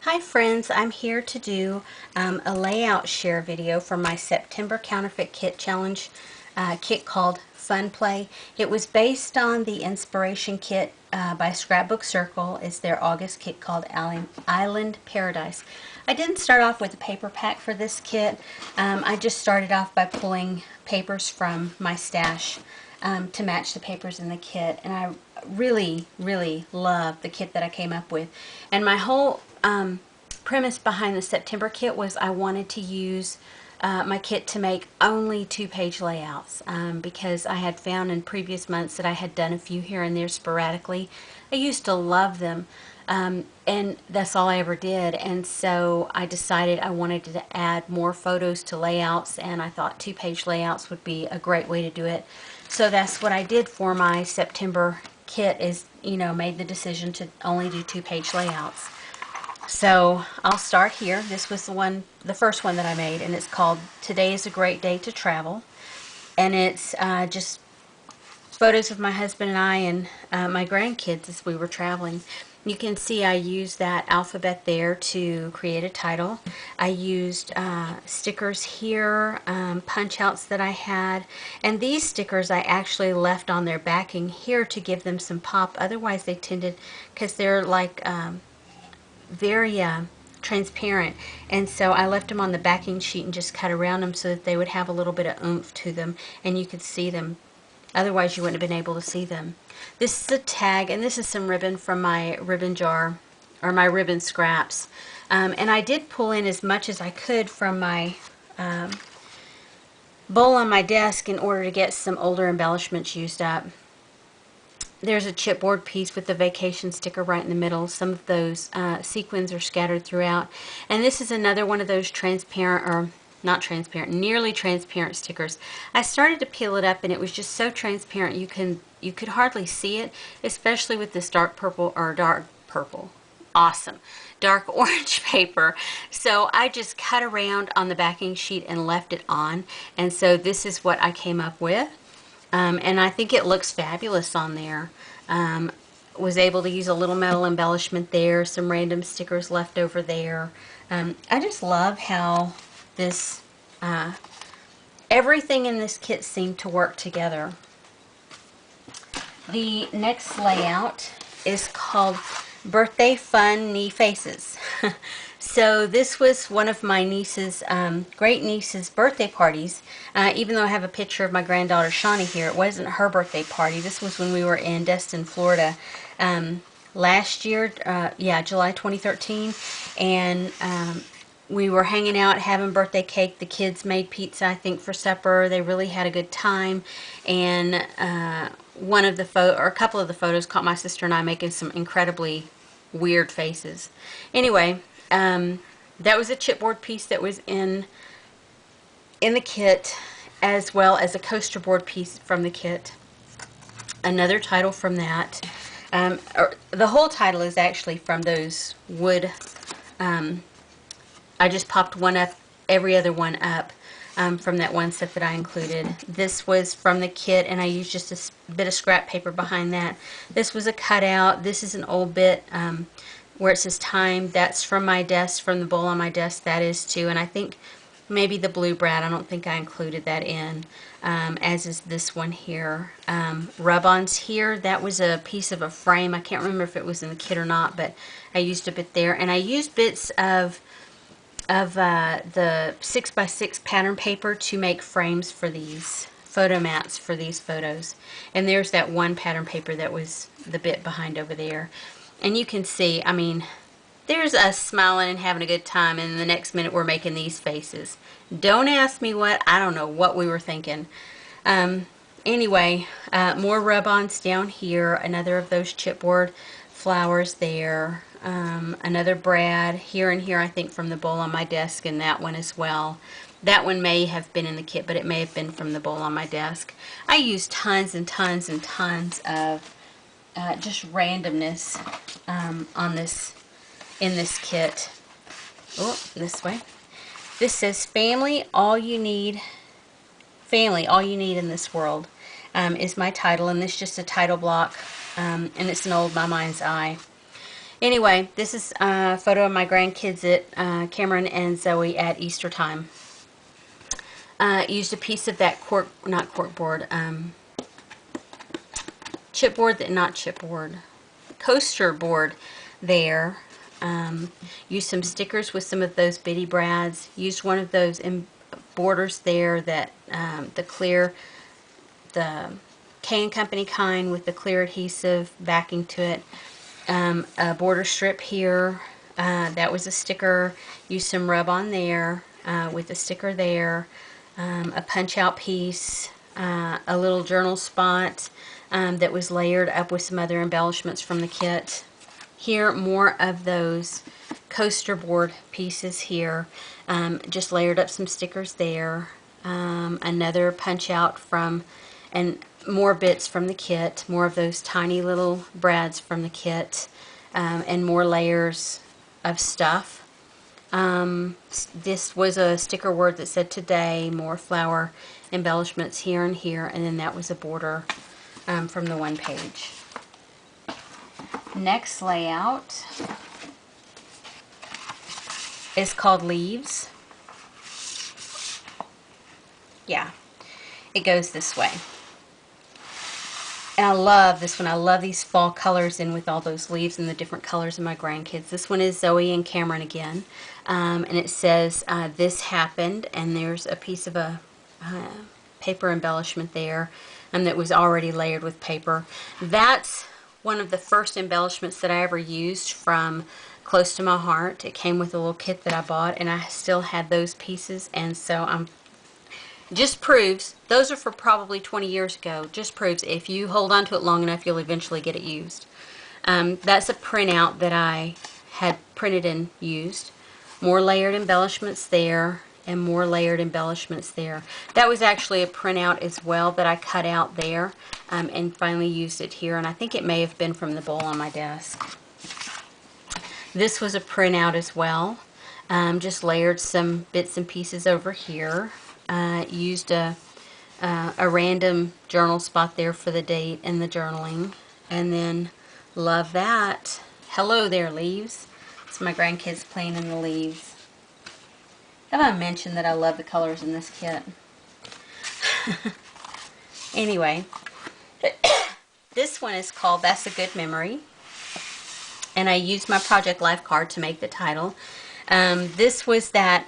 Hi friends, I'm here to do a layout share video for my September Counterfeit Kit Challenge kit called Fun Play. It was based on the inspiration kit by Scrapbook Circle. It's their August kit called Island Paradise. I didn't start off with a paper pack for this kit. I just started off by pulling papers from my stash to match the papers in the kit, and I really love the kit that I came up with. And my whole premise behind the September kit was I wanted to use my kit to make only 2-page layouts because I had found in previous months that I had done a few here and there sporadically. I used to love them, and that's all I ever did, and so I decided I wanted to add more photos to layouts, and I thought 2-page layouts would be a great way to do it. So that's what I did for my September kit, is made the decision to only do 2-page layouts. So I'll start here. This was the first one that I made, and it's called Today is a Great Day to Travel. And it's just photos of my husband and I and my grandkids as we were traveling. You can see I used that alphabet there to create a title. I used stickers here, punch outs that I had, and these stickers I actually left on their backing here to give them some pop. Otherwise they tended, because they're like very transparent, and so I left them on the backing sheet and just cut around them so that they would have a little bit of oomph to them and you could see them. Otherwise you wouldn't have been able to see them. This is a tag, and this is some ribbon from my ribbon jar, or my ribbon scraps, and I did pull in as much as I could from my bowl on my desk in order to get some older embellishments used up. There's a chipboard piece with the vacation sticker right in the middle. Some of those sequins are scattered throughout. And this is another one of those transparent, or not transparent, nearly transparent stickers. I started to peel it up and it was just so transparent you could hardly see it, especially with this dark purple, or dark purple, awesome, dark orange paper. So I just cut around on the backing sheet and left it on. And so this is what I came up with. And I think it looks fabulous on there. Was able to use a little metal embellishment there, some random stickers left over there. I just love how this, everything in this kit seemed to work together. The next layout is called Birthday Fun Knee Faces. So this was one of my niece's, great niece's birthday parties. Even though I have a picture of my granddaughter Shawnee here, it wasn't her birthday party. This was when we were in Destin, Florida, last year, July 2013, and we were hanging out, having birthday cake. The kids made pizza, I think, for supper. They really had a good time, and one of the a couple of the photos caught my sister and I making some incredibly weird faces. Anyway, that was a chipboard piece that was in the kit, as well as a coaster board piece from the kit. Another title from that. The whole title is actually from those wood. I just popped one up, every other one up, from that one set that I included. This was from the kit, and I used just a bit of scrap paper behind that. This was a cutout. This is an old bit where it says time. That's from my desk, from the bowl on my desk. That is too, and I think maybe the blue Brad, I don't think I included that in, as is this one here. Rub-ons here, that was a piece of a frame. I can't remember if it was in the kit or not, but I used a bit there, and I used bits of the 6x6 pattern paper to make frames for these photo mats for these photos. And there's that one pattern paper that was the bit behind over there. And you can see, I mean, there's us smiling and having a good time, and the next minute we're making these faces. Don't ask me what. I don't know what we were thinking. Anyway, more rub-ons down here. Another of those chipboard flowers there. Another Brad here and here, I think, from the bowl on my desk, and that one as well. That one may have been in the kit, but it may have been from the bowl on my desk. I used tons and tons and tons of just randomness on this, in this kit. Oh, this way. This says family, all you need in this world, is my title, and this is just a title block, and it's an old My Mind's Eye. Anyway, this is a photo of my grandkids at Cameron and Zoe at Easter time. Used a piece of that chipboard, not chipboard, coaster board there. Used some stickers with some of those bitty brads. Used one of those borders there that the K & Company kind with the clear adhesive backing to it. A border strip here. That was a sticker. Used some rub on there with a sticker there. A punch out piece. A little journal spot that was layered up with some other embellishments from the kit. Here, more of those coaster board pieces here. Just layered up some stickers there. Another punch out from, and more bits from the kit. More of those tiny little brads from the kit. And more layers of stuff. This was a sticker word that said today. More flower embellishments here and here. And then that was a border from the one page. Next layout is called Leaves. Yeah, it goes this way. And I love this one. I love these fall colors in with all those leaves and the different colors of my grandkids. This one is Zoe and Cameron again. And it says, this happened, and there's a piece of a paper embellishment there that was already layered with paper. That's one of the first embellishments that I ever used from Close to My Heart. It came with a little kit that I bought, and I still had those pieces, and so just proves, those are for probably 20 years ago, just proves if you hold on to it long enough, you'll eventually get it used. That's a printout that I had printed and used. More layered embellishments there, and more layered embellishments there. That was actually a printout as well that I cut out there and finally used it here, and I think it may have been from the bowl on my desk. This was a printout as well. Just layered some bits and pieces over here. Used a random journal spot there for the date and the journaling, and then love that. Hello there, leaves. It's my grandkids playing in the leaves. Have I mentioned that I love the colors in this kit? Anyway, this one is called That's a Good Memory, and I used my Project Life card to make the title. This was that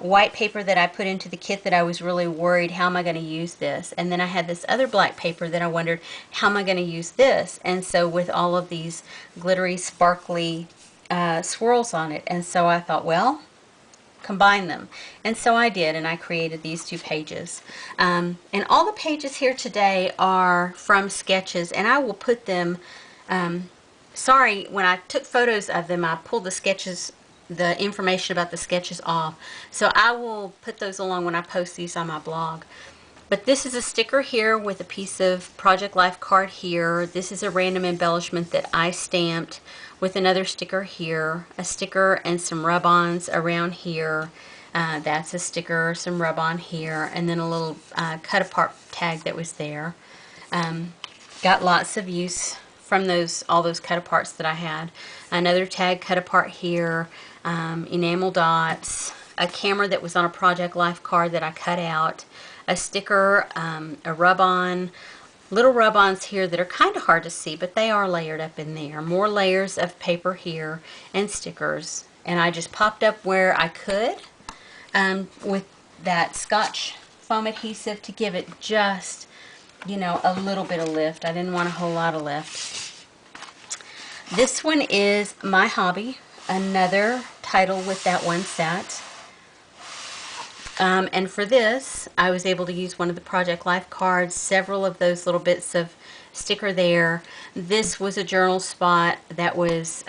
white paper that I put into the kit that I was really worried, how am I going to use this? And then I had this other black paper that I wondered, how am I going to use this? And so with all of these glittery, sparkly swirls on it. And so I thought, well, combine them. And so I did, and I created these two pages. And all the pages here today are from sketches, and I will put them, sorry, when I took photos of them, I pulled the sketches, the information about the sketches off. So I will put those along when I post these on my blog. But this is a sticker here with a piece of Project Life card here. This is a random embellishment that I stamped with another sticker here. A sticker and some rub-ons around here. That's a sticker, some rub-on here, and then a little cut-apart tag that was there. Got lots of use from all those cut-aparts that I had. Another tag cut apart here. Enamel dots. A camera that was on a Project Life card that I cut out. A sticker, a rub-on, little rub-ons here that are kind of hard to see, but they are layered up in there. More layers of paper here and stickers. And I just popped up where I could with that Scotch foam adhesive to give it just, you know, a little bit of lift. I didn't want a whole lot of lift. This one is My Hobby, another title with that one set. And for this, I was able to use one of the Project Life cards, several of those little bits of sticker there. This was a journal spot that was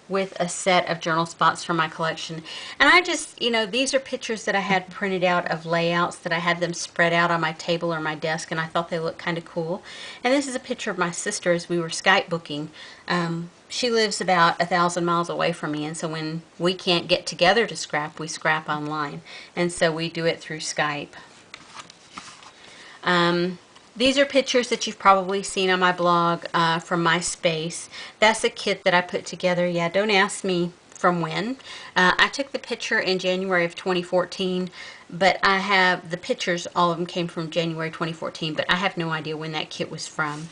with a set of journal spots from my collection. And I just, you know, these are pictures that I had printed out of layouts that I had them spread out on my table or my desk, and I thought they looked kind of cool. And this is a picture of my sister as we were Skype booking. She lives about 1,000 miles away from me, and so when we can't get together to scrap, we scrap online. And so we do it through Skype. These are pictures that you've probably seen on my blog from MySpace. That's a kit that I put together. Yeah, don't ask me from when. I took the picture in January of 2014, but I have the pictures, all of them came from January 2014, but I have no idea when that kit was from.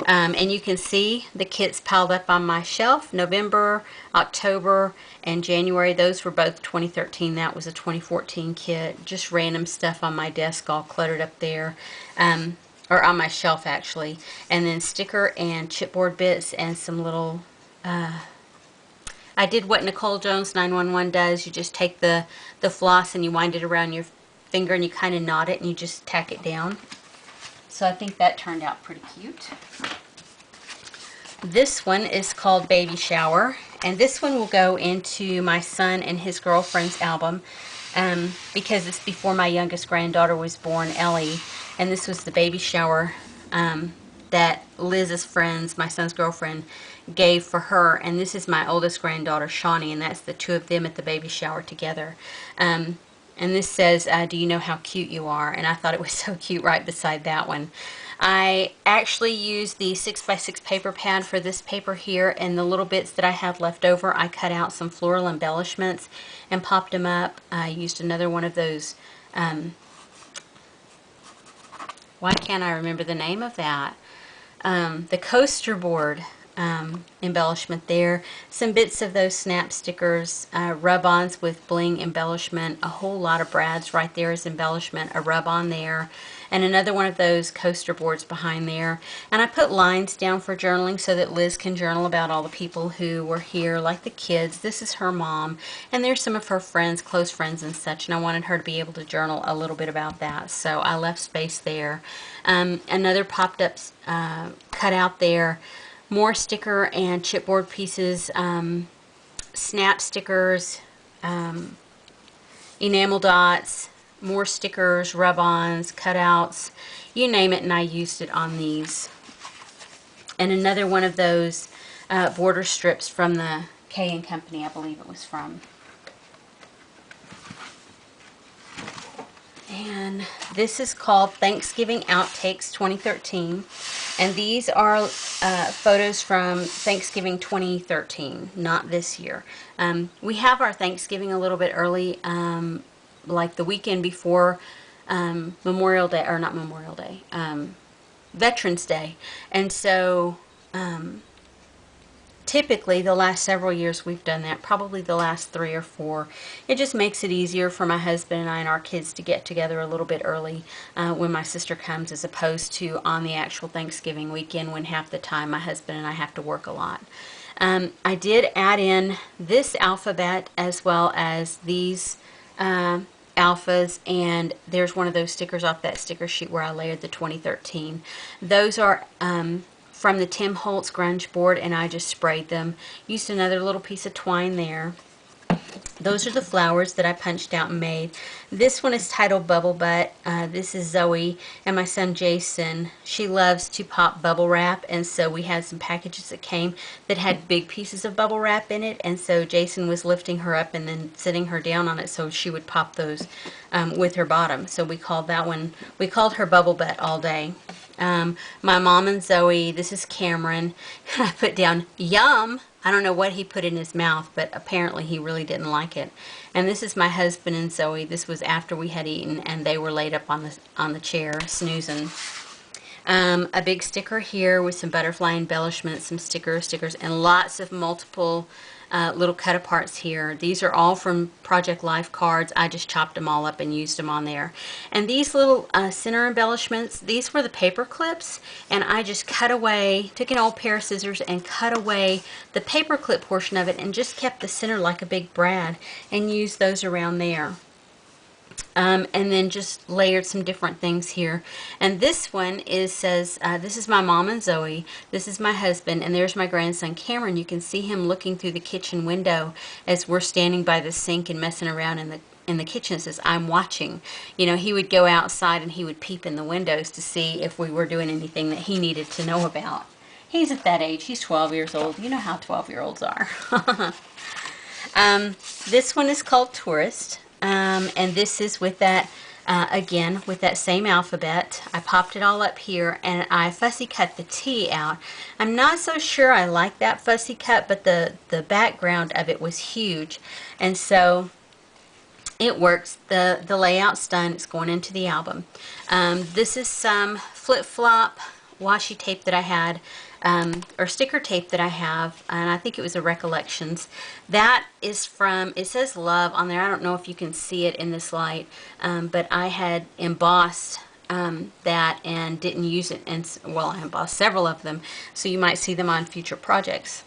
And you can see the kits piled up on my shelf. November, October, and January, those were both 2013. That was a 2014 kit. Just random stuff on my desk all cluttered up there. Or on my shelf actually, and then sticker and chipboard bits and some little, I did what Nicole Jones 911 does. You just take the floss and you wind it around your finger and you kind of knot it and you just tack it down. So I think that turned out pretty cute. This one is called Baby Shower, and this one will go into my son and his girlfriend's album because it's before my youngest granddaughter was born, Ellie. And this was the baby shower that Liz's friends, my son's girlfriend, gave for her. And this is my oldest granddaughter, Shawnee, and that's the two of them at the baby shower together. And this says, do you know how cute you are? And I thought it was so cute right beside that one. I actually used the 6x6 paper pad for this paper here, and the little bits that I have left over, I cut out some floral embellishments and popped them up. I used another one of those, why can't I remember the name of that? The coaster board embellishment there. Some bits of those snap stickers, rub-ons with bling embellishment, a whole lot of brads right there as embellishment, a rub-on there, and another one of those coaster boards behind there. And I put lines down for journaling so that Liz can journal about all the people who were here, like the kids. This is her mom, and there's some of her friends, close friends and such, and I wanted her to be able to journal a little bit about that, so I left space there. Another popped up cutout there. More sticker and chipboard pieces, snap stickers, enamel dots, more stickers, rub-ons, cutouts, you name it, and I used it on these. And another one of those border strips from the K & Company, I believe it was from. And this is called Thanksgiving Outtakes 2013. And these are photos from Thanksgiving 2013, not this year. We have our Thanksgiving a little bit early, like the weekend before Memorial Day, or not Memorial Day, Veterans Day. And so typically the last several years we've done that, probably the last 3 or 4. It just makes it easier for my husband and I and our kids to get together a little bit early when my sister comes, as opposed to on the actual Thanksgiving weekend when half the time my husband and I have to work a lot. I did add in this alphabet as well as these alphas, and there's one of those stickers off that sticker sheet where I layered the 2013. Those are from the Tim Holtz grunge board, and I just sprayed them. Used another little piece of twine there. Those are the flowers that I punched out and made. This one is titled Bubble Butt. This is Zoe and my son Jason. She loves to pop bubble wrap, and so we had some packages that came that had big pieces of bubble wrap in it, and so Jason was lifting her up and then sitting her down on it so she would pop those with her bottom. So we called that one, we called her Bubble Butt all day. My mom and Zoe, this is Cameron, and I put down yum. I don't know what he put in his mouth, but apparently he really didn't like it. And this is my husband and Zoe. This was after we had eaten, and they were laid up on the chair snoozing. A big sticker here with some butterfly embellishments, some stickers, and lots of multiple little cut aparts here. These are all from Project Life cards. I just chopped them all up and used them on there. And these little center embellishments, these were the paper clips, and I just cut away, took an old pair of scissors and cut away the paper clip portion of it and just kept the center like a big brad and used those around there. And then just layered some different things here. And this one says, this is my mom and Zoe, this is my husband, and there's my grandson Cameron. You can see him looking through the kitchen window as we're standing by the sink and messing around in the kitchen. It says, I'm watching. You know, he would go outside and he would peep in the windows to see if we were doing anything that he needed to know about. He's at that age. He's 12 years old. You know how 12-year-olds are. This one is called Tourist. And this is with that again with that same alphabet. I popped it all up here and I fussy cut the T out. I'm not so sure I like that fussy cut, but the background of it was huge, and so it works. The layout's done. It's going into the album. This is some flip-flop washi tape that I had, or sticker tape that I have, and I think it was a Recollections. That is from, it says love on there. I don't know if you can see it in this light, but I had embossed that and didn't use it, and well, I embossed several of them, so you might see them on future projects.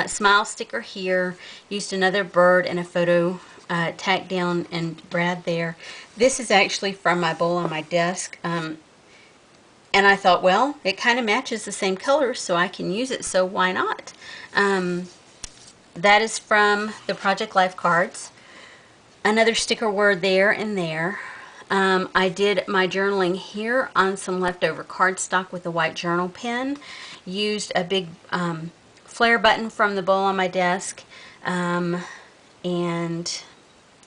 Smile sticker here. Used another bird and a photo tacked down and brad there. This is actually from my bowl on my desk, and I thought, well, it kind of matches the same colors, so I can use it, so why not? That is from the Project Life cards. Another sticker word there and there. I did my journaling here on some leftover cardstock with a white journal pen. Used a big flare button from the bowl on my desk, and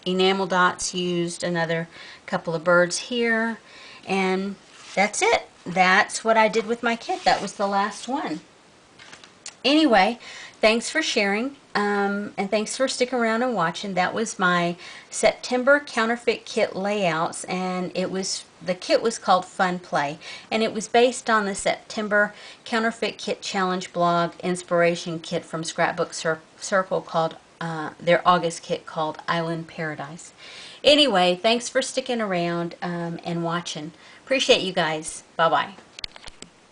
enamel dots. Used another couple of birds here, and that's it. That's what I did with my kit. That was the last one. Anyway, thanks for sharing, and thanks for sticking around and watching. That was my September Counterfeit Kit layouts, and the kit was called Fun Play, and it was based on the September Counterfeit Kit Challenge blog inspiration kit from Scrapbook Circle called their August kit called Island Paradise. Anyway, thanks for sticking around and watching. Appreciate you guys. Bye-bye.